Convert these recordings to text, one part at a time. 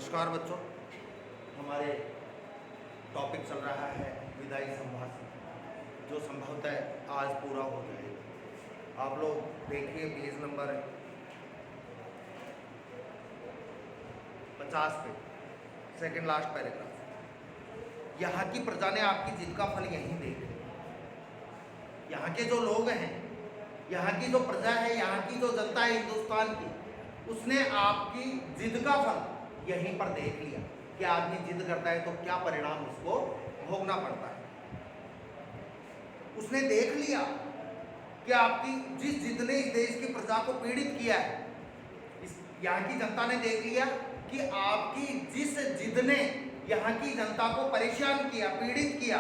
नमस्कार बच्चों, हमारे टॉपिक चल रहा है विदाई संभाषण, जो संभवतः आज पूरा हो जाएगा। आप लोग देखिए पेज नंबर 50 पे सेकंड लास्ट पैराग्राफ। यहाँ की प्रजा ने आपकी जिद का फल यहीं देख लिया। यहाँ के जो लोग हैं, यहाँ की जो प्रजा है, यहाँ की जो जनता है हिंदुस्तान की, उसने आपकी जिद का फल यहीं पर देख लिया कि आदमी जिद करता है तो क्या परिणाम उसको भोगना पड़ता है। उसने देख लिया कि आपकी जिस जिद ने इस देश की प्रजा को पीड़ित किया है, यहाँ की जनता ने देख लिया कि आपकी जिस जिद ने यहाँ की जनता को परेशान किया, पीड़ित किया,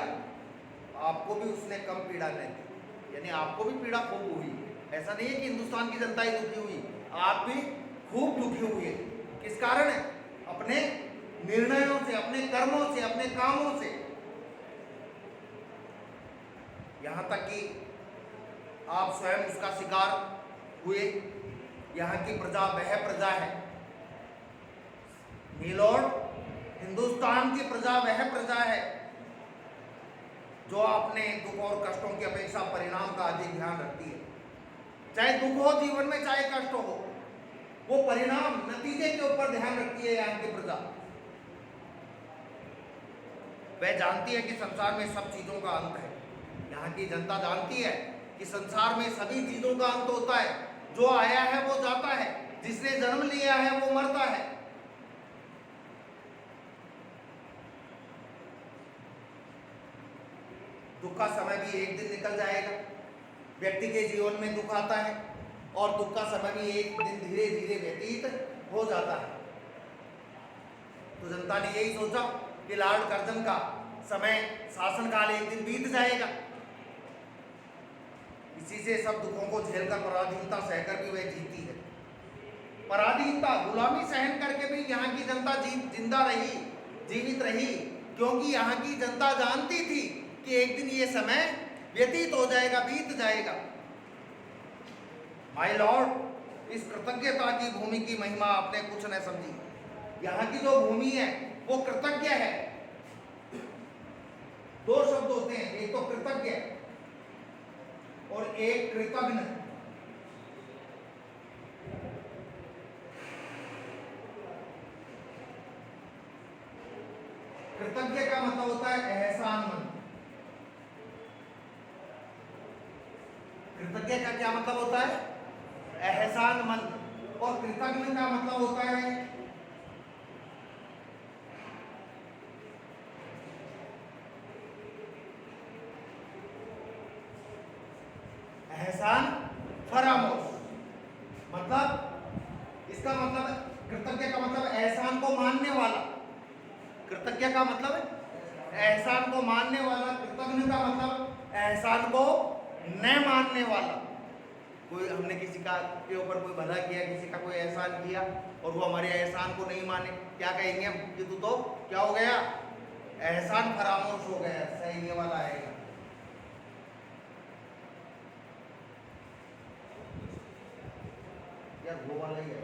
आपको भी उसने कम पीड़ा नहीं दी। यानी आपको भी पीड़ा खूब हुई। ऐसा नहीं है कि हिंदुस्तान की जनता ही दुखी हुई, आप भी खूब दुखी हुए। किस कारण है? अपने निर्णयों से, अपने कर्मों से, अपने कामों से। यहां तक कि आप स्वयं उसका शिकार हुए। यहां की प्रजा वह प्रजा है मीलॉर्ड, हिंदुस्तान की प्रजा वह प्रजा है जो अपने दुख और कष्टों की अपेक्षा परिणाम का अधिक ध्यान रखती है। चाहे दुख हो जीवन में, चाहे कष्ट हो, वो परिणाम, नतीजे के ऊपर ध्यान रखती है यहाँ की प्रजा। वह जानती है कि संसार में सब चीजों का अंत है। यहाँ की जनता जानती है कि संसार में सभी चीजों का अंत होता है। जो आया है वो जाता है, जिसने जन्म लिया है वो मरता है। दुख का समय भी एक दिन निकल जाएगा। व्यक्ति के जीवन में दुख आता है और दुख का समय भी एक दिन धीरे धीरे व्यतीत हो जाता है। तो जनता ने यही सोचा कि लॉर्ड कर्जन का समय, शासनकाल एक दिन बीत जाएगा। इसी से सब दुखों को झेलकर, पराधीनता सहकर भी वह जीती है। पराधीनता, गुलामी सहन करके भी यहाँ की जनता जिंदा रही, जीवित रही, क्योंकि यहाँ की जनता जानती थी कि एक दिन ये समय व्यतीत हो जाएगा, बीत जाएगा। माय लॉर्ड, इस कृतज्ञता की भूमि की महिमा आपने कुछ न समझी। यहाँ की जो भूमि है वो कृतज्ञ है। दो शब्द होते हैं, एक तो कृतज्ञ और एक कृतज्ञ। कृतज्ञ का मतलब होता है एहसानमंद। कृतज्ञ का क्या मतलब होता है? एहसानमंद। और कृतज्ञ का मतलब होता है एहसान फरामोश। मतलब इसका मतलब, कृतज्ञ का मतलब एहसान को मानने वाला। कृतज्ञ का मतलब एहसान को मानने वाला। कृतज्ञ का मतलब एहसान को न मानने वाला। कोई, हमने किसी का के ऊपर कोई भला किया, किसी का कोई एहसान किया और वो हमारे एहसान को नहीं माने, क्या कहेंगे हम कि तू तो क्या हो गया? एहसान फरामोश हो गया। सही ये वाला आएगा। यार वो वाला ही है।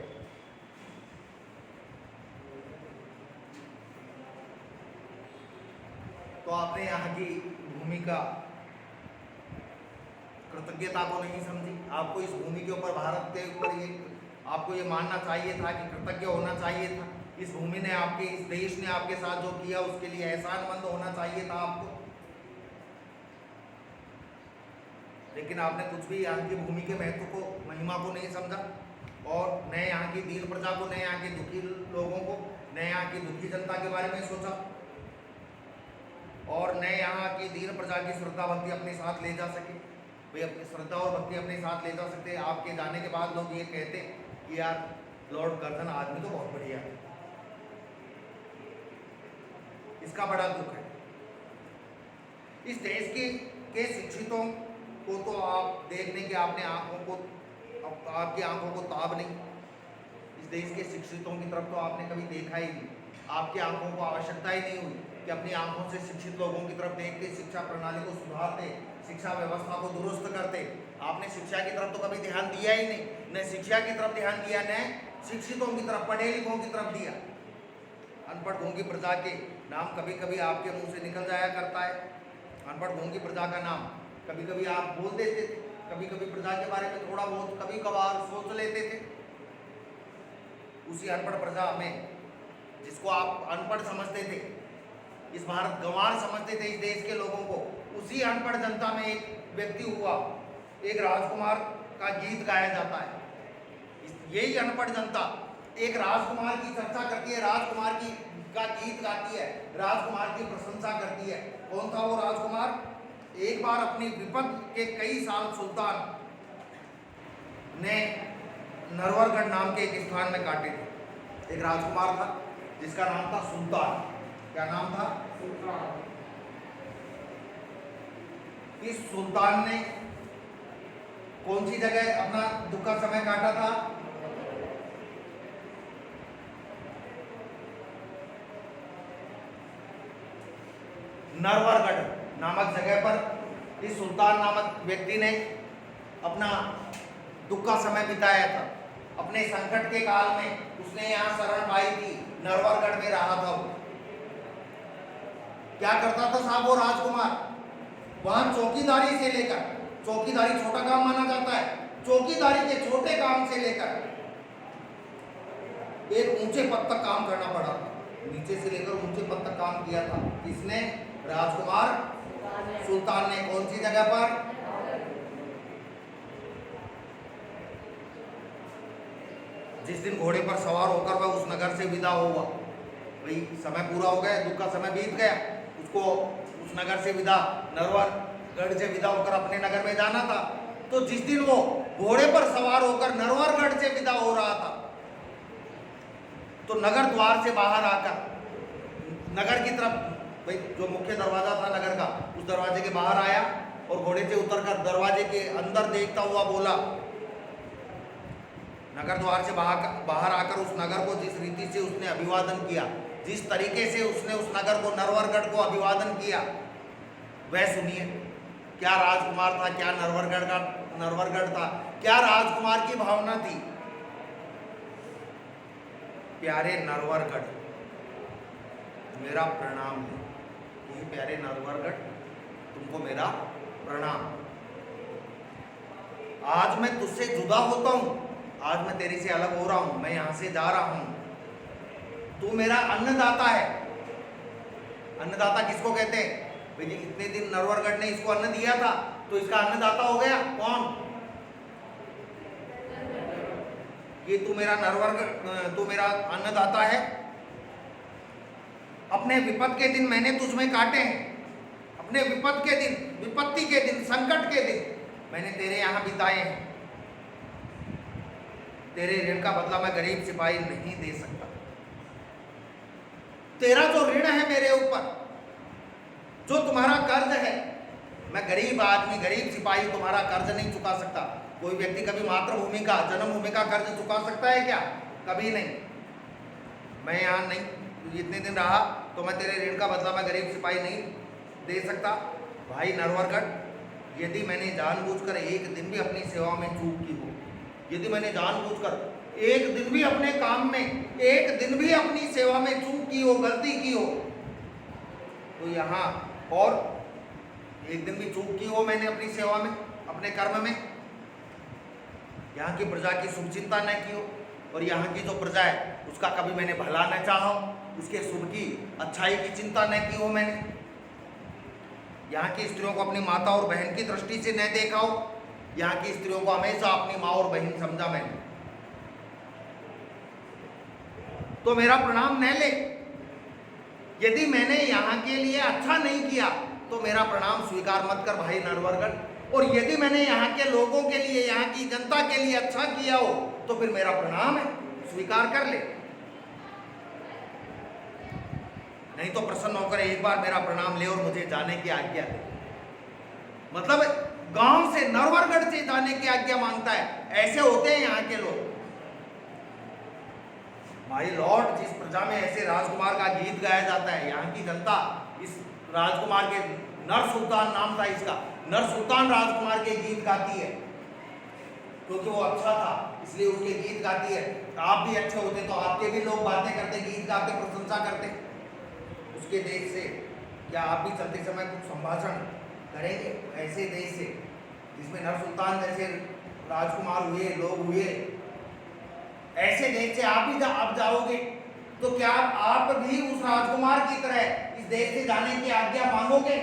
तो आपने यहाँ की भूमिका, कृतज्ञता को नहीं समझी। आपको इस भूमि के ऊपर, भारत के ऊपर, ये आपको ये मानना चाहिए था कि कृतज्ञ होना चाहिए था। इस भूमि ने आपके, इस देश ने आपके साथ जो किया उसके लिए एहसानमंद होना चाहिए था आपको। लेकिन आपने कुछ भी यहाँ की भूमि के महत्व को, महिमा को नहीं समझा, और न यहाँ की दीन प्रजा को, न यहाँ के दुखी लोगों को, न यहाँ की दुखी जनता के बारे में सोचा, और न यहाँ की दीन प्रजा की श्रद्धा भक्ति अपने साथ ले जा सके। वे अपनी श्रद्धा और भक्ति अपने साथ ले जा सकते। आपके जाने के बाद लोग ये कहते कि यार लॉर्ड कर्जन आदमी तो बहुत बढ़िया है। इसका बड़ा दुख है। इस देश के शिक्षितों को तो आप देखने की, आपने आंखों को, आपकी आंखों को ताब नहीं। इस देश के शिक्षितों की तरफ तो आपने कभी देखा ही नहीं। आपकी आंखों को आवश्यकता ही नहीं हुई कि अपनी आंखों से शिक्षित लोगों की तरफ देख के शिक्षा प्रणाली को सुधारते, शिक्षा व्यवस्था को दुरुस्त करते। आपने शिक्षा की तरफ तो कभी ध्यान दिया ही नहीं। न शिक्षा की तरफ ध्यान दिया, न शिक्षितों की तरफ, पढ़े लिखों की तरफ दिया। अनपढ़ गूंगी प्रजा के नाम कभी कभी आपके मुंह से निकल जाया करता है। अनपढ़ गूंगी प्रजा का नाम कभी कभी आप बोल देते थे, कभी कभी प्रजा के बारे में थोड़ा बहुत कभी कभार सोच लेते थे। उसी अनपढ़ प्रजा में, जिसको आप अनपढ़ समझते थे, इस भारत गंवार समझते थे इस देश के लोगों को, उसी अनपढ़ जनता में एक व्यक्ति हुआ, एक राजकुमार का गीत गाया जाता है। यही अनपढ़ जनता एक राजकुमार की चर्चा करती है, राजकुमार की का गीत गाती है, राजकुमार की प्रशंसा करती है। कौन था वो राजकुमार? एक बार अपनी विपद के कई साल सुल्तान ने नरवरगढ़ नाम के एक स्थान में काटे थे। एक राजकुमार था जिसका नाम था सुल्तान। क्या नाम था? सुल्तान। इस सुल्तान ने कौन सी जगह अपना दुख का समय काटा था? नरवरगढ़ नामक जगह पर इस सुल्तान नामक व्यक्ति ने अपना दुख का समय बिताया था। अपने संकट के काल में उसने यहाँ शरण पाई थी, नरवरगढ़ में रहा था वो। क्या करता था साहब वो राजकुमार? वहां चौकीदारी से लेकर, चौकीदारी छोटा काम माना जाता है, चौकीदारी के छोटे काम से लेकर एक ऊंचे पद तक काम करना पड़ा था। नीचे से लेकर ऊंचे पद तक काम किया था। किसने? राजकुमार सुल्तान ने। कौन सी जगह पर? जिस दिन घोड़े पर सवार होकर वह उस नगर से विदा हुआ, भाई समय पूरा हो गया, दुख का समय बीत गया, उसको उस नगर से विदा, नरवरगढ़ से विदा होकर अपने नगर में जाना था। तो जिस दिन वो घोड़े पर सवार होकर नरवरगढ़ से विदा हो रहा था, तो नगर द्वार से बाहर आकर नगर की तरफ, भाई जो मुख्य दरवाजा था नगर का, उस दरवाजे के बाहर आया और घोड़े से उतरकर दरवाजे के अंदर देखता हुआ बोला, नगर द्वार से बाहर आकर उस नगर को जिस रीति से उसने अभिवादन किया, जिस तरीके से उसने उस नगर को, नरवरगढ़ को अभिवादन किया, वह सुनिए। क्या राजकुमार था, क्या नरवरगढ़ था, क्या राजकुमार की भावना थी? प्यारे नरवरगढ़, मेरा प्रणाम है। ये प्यारे नरवरगढ़, तुमको मेरा प्रणाम। आज मैं तुझसे जुदा होता हूं, आज मैं तेरे से अलग हो रहा हूं, मैं यहां से जा रहा हूं। तू मेरा अन्नदाता है। अन्नदाता किसको कहते हैं? भाई जी, इतने दिन नरवरगढ़ ने इसको अन्न दिया था, तो इसका अन्नदाता हो गया कौन? ये तू मेरा नरवरगढ़, तू मेरा अन्नदाता है। अपने विपद के दिन मैंने तुझ में काटे हैं। अपने विपद के दिन, विपत्ति के दिन, संकट के दिन मैंने तेरे यहां बिताए हैं। तेरे ऋण का बदला मैं गरीब सिपाही नहीं दे सकता। तेरा जो ऋण है मेरे ऊपर, जो तुम्हारा कर्ज है, मैं गरीब आदमी, गरीब सिपाही तुम्हारा कर्ज नहीं चुका सकता। कोई व्यक्ति कभी मातृभूमि का, जन्मभूमि का कर्ज चुका सकता है क्या? कभी नहीं। मैं यहाँ नहीं इतने दिन रहा, तो मैं तेरे ऋण का बदला मैं गरीब सिपाही नहीं दे सकता। भाई नरवरगढ़, यदि मैंने जानबूझकर एक दिन भी अपनी सेवा में चूक की हो, यदि मैंने जानबूझकर एक दिन भी अपने काम में, एक दिन भी अपनी सेवा में चूक की हो, गलती की हो, तो यहाँ, और एक दिन भी चूक की हो मैंने अपनी सेवा में, अपने कर्म में, यहाँ की प्रजा की शुभ चिंता न की हो, और यहाँ की जो प्रजा है उसका कभी मैंने भला न चाहा हो, उसके शुभ की, अच्छाई की चिंता न की हो मैंने, यहाँ की स्त्रियों को अपनी माता और बहन की दृष्टि से न देखा हो, यहाँ की स्त्रियों को हमेशा अपनी माँ और बहन समझा मैंने, तो मेरा प्रणाम न ले। यदि मैंने यहाँ के लिए अच्छा नहीं किया तो मेरा प्रणाम स्वीकार मत कर भाई नरवरगढ़, और यदि मैंने यहाँ के लोगों के लिए, यहाँ की जनता के लिए अच्छा किया हो तो फिर मेरा प्रणाम है, स्वीकार कर ले। नहीं तो प्रसन्न होकर एक बार मेरा प्रणाम ले और मुझे जाने की आज्ञा दे। मतलब गांव से, नरवरगढ़ से जाने की आज्ञा मांगता है। ऐसे होते हैं यहाँ के लोग। माय लॉर्ड, जिस प्रजा में ऐसे राजकुमार का गीत गाया जाता है, यहाँ की जनता इस राजकुमार के, नर सुल्तान नाम था इसका, नर सुल्तान राजकुमार के गीत गाती है, क्योंकि वो अच्छा था, इसलिए उसके गीत गाती है। आप भी अच्छे होते तो आपके भी लोग बातें करते, गीत गाते, प्रशंसा करते उसके देश से। क्या आप भी चलते समय कुछ संभाषण करेंगे ऐसे देश से जिसमें नर सुल्तान जैसे राजकुमार हुए, लोग हुए? ऐसे देश से आप भी आप जाओगे तो क्या आप भी उस राजकुमार की तरह इस देश से जाने की आज्ञा मांगोगे?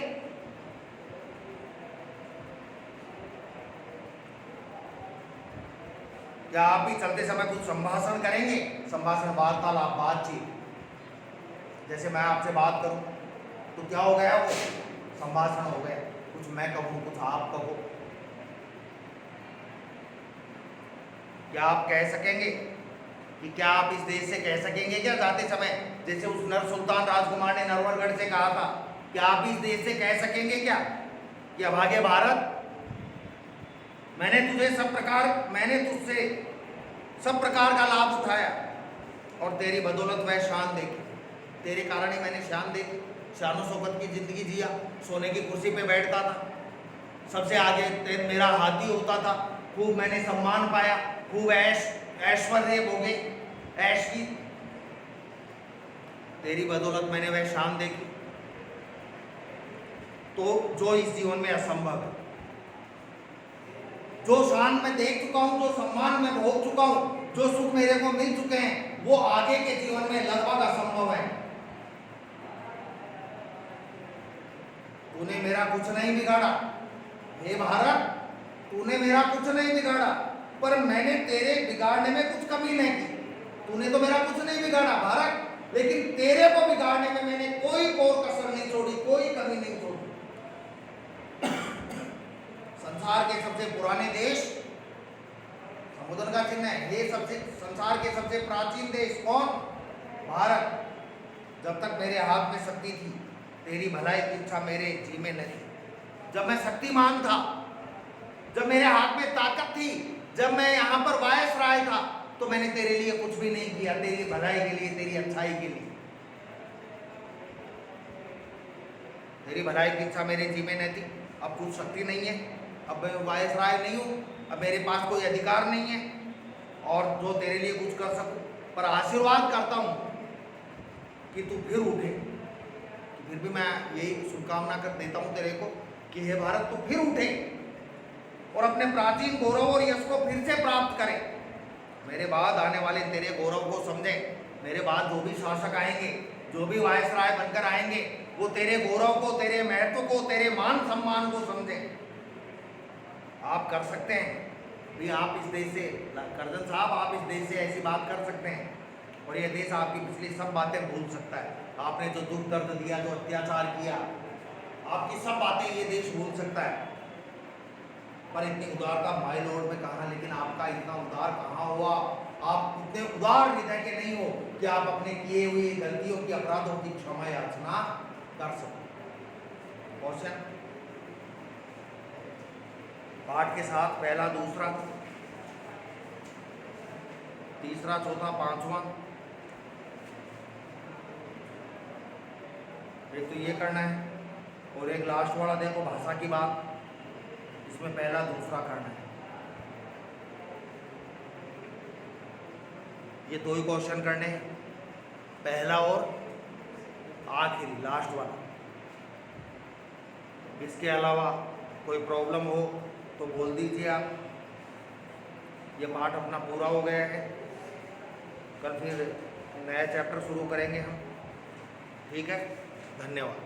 क्या आप भी चलते समय कुछ संभाषण करेंगे? संभाषण, वार्तालाप, बातचीत। जैसे मैं आपसे बात करूं तो क्या हो गया? वो संभाषण हो गया। कुछ मैं कहूं, कुछ आप कहो। क्या आप कह सकेंगे कि क्या आप इस देश से कह सकेंगे क्या जाते समय, जैसे उस नर सुल्तान राजकुमार ने नरवरगढ़ से कहा था, क्या आप इस देश से कह सकेंगे क्या कि अभागे भारत, मैंने तुझसे सब प्रकार का लाभ उठाया और तेरी बदौलत वह शान देखी, तेरे कारण ही मैंने शान देखी, शानो शौकत की जिंदगी जिया, सोने की कुर्सी पे बैठता था, सबसे आगे मेरा हाथी होता था, खूब मैंने सम्मान पाया, खूब ऐश्वर्य भोगे, ऐश की, तेरी बदौलत मैंने वह शान देखी। तो जो इस जीवन में असंभव है, जो शान मैं देख चुका हूं, जो सम्मान मैं भोग चुका हूं, जो सुख मेरे को मिल चुके हैं, वो आगे के जीवन में लगभग असंभव है। तूने मेरा कुछ नहीं बिगाड़ा हे भारत, तूने मेरा कुछ नहीं बिगाड़ा, पर मैंने तेरे बिगाड़ने में कुछ कमी नहीं की। तूने तो मेरा कुछ नहीं बिगाड़ा भारत, लेकिन तेरे को बिगाड़ने में मैंने कोई कोर कसर नहीं छोड़ी, कोई कमी नहीं छोड़ी। संसार के सबसे पुराने देश, समुद्र का चिन्ह है ये, संसार के सबसे प्राचीन देश कौन? भारत। जब तक मेरे हाथ में शक्ति थी, तेरी भलाई की इच्छा मेरे जी में नहीं। जब मैं शक्तिमान था, जब मेरे हाथ में ताकत थी, जब मैं यहाँ पर वायसराय था, तो मैंने तेरे लिए कुछ भी नहीं किया, तेरी भलाई के लिए, तेरी अच्छाई के लिए। तेरी भलाई की इच्छा मेरे जी में नहीं थी। अब कुछ शक्ति नहीं है, अब मैं वायसराय नहीं हूँ, अब मेरे पास कोई अधिकार नहीं है और जो तेरे लिए कुछ कर सकूं, पर आशीर्वाद करता हूँ कि तू फिर उठे। फिर भी मैं यही शुभकामना कर देता हूँ तेरे को कि हे भारत, तू फिर उठे और अपने प्राचीन गौरव और यश को फिर से प्राप्त करे। मेरे बाद आने वाले तेरे गौरव को समझे, मेरे बाद जो भी शासक आएंगे, जो भी वायसराय बनकर आएंगे, वो तेरे गौरव को, तेरे महत्व को, तेरे मान सम्मान को समझे। आप कर सकते हैं भी, आप इस देश से, करजन साहब, आप इस देश से ऐसी बात कर सकते हैं और ये देश आपकी पिछली सब बातें भूल सकता है। आपने जो दुख दर्द दिया, जो अत्याचार किया, आपकी सब बातें ये देश भूल सकता है। पर इतनी उदारता माय लॉर्ड में कहा, लेकिन आपका इतना उदार कहाँ हुआ? आप इतने उदार हृदय के नहीं हो कि आप अपने किए हुए गलतियों की, अपराधों की क्षमा याचना कर सको। क्वेश्चन पाठ के साथ पहला, दूसरा, तीसरा, चौथा, पांचवा। एक तो ये करना है और एक लास्ट वाला देखो, भाषा की बात, इसमें पहला दूसरा करना है। ये दो ही क्वेश्चन करने हैं, पहला और आखिरी, लास्ट वाला। इसके अलावा कोई प्रॉब्लम हो तो बोल दीजिए आप। ये पाठ अपना पूरा हो गया है, कल फिर नया चैप्टर शुरू करेंगे हम। ठीक है, धन्यवाद।